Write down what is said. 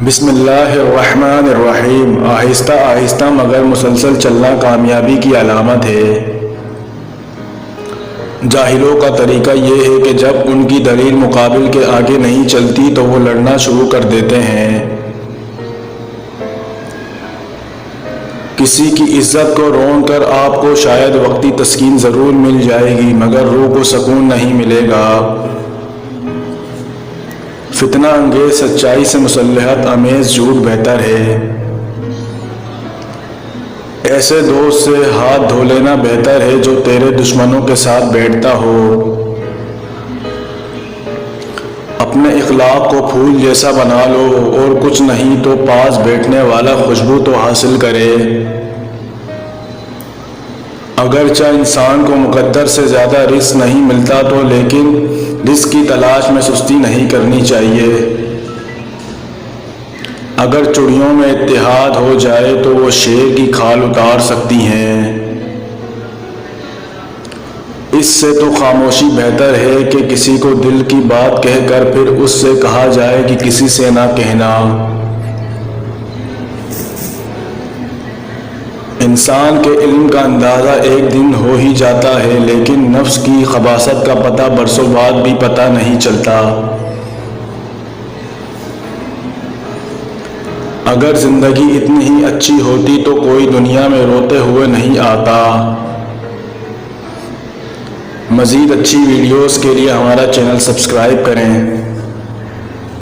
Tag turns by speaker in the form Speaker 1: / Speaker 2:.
Speaker 1: بسم اللہ الرحمن الرحیم۔ آہستہ آہستہ مگر مسلسل چلنا کامیابی کی علامت ہے۔ جاہلوں کا طریقہ یہ ہے کہ جب ان کی دلیل مقابل کے آگے نہیں چلتی تو وہ لڑنا شروع کر دیتے ہیں۔ کسی کی عزت کو رون کر آپ کو شاید وقتی تسکین ضرور مل جائے گی مگر روح کو سکون نہیں ملے گا۔ فتنہ انگیز سچائی سے مصلحت آمیز جھوٹ بہتر ہے۔ ایسے دوست سے ہاتھ دھو لینا بہتر ہے جو تیرے دشمنوں کے ساتھ بیٹھتا ہو۔ اپنے اخلاق کو پھول جیسا بنا لو اور کچھ نہیں تو پاس بیٹھنے والا خوشبو تو حاصل کرے۔ اگرچہ انسان کو مقدر سے زیادہ رزق نہیں ملتا تو لیکن رزق کی تلاش میں سستی نہیں کرنی چاہیے۔ اگر چڑیوں میں اتحاد ہو جائے تو وہ شیر کی کھال اتار سکتی ہیں۔ اس سے تو خاموشی بہتر ہے کہ کسی کو دل کی بات کہہ کر پھر اس سے کہا جائے کہ کسی سے نہ کہنا۔ انسان کے علم کا اندازہ ایک دن ہو ہی جاتا ہے لیکن نفس کی خباثت کا پتہ برسوں بعد بھی پتہ نہیں چلتا۔ اگر زندگی اتنی ہی اچھی ہوتی تو کوئی دنیا میں روتے ہوئے نہیں آتا۔ مزید اچھی ویڈیوز کے لیے ہمارا چینل سبسکرائب کریں۔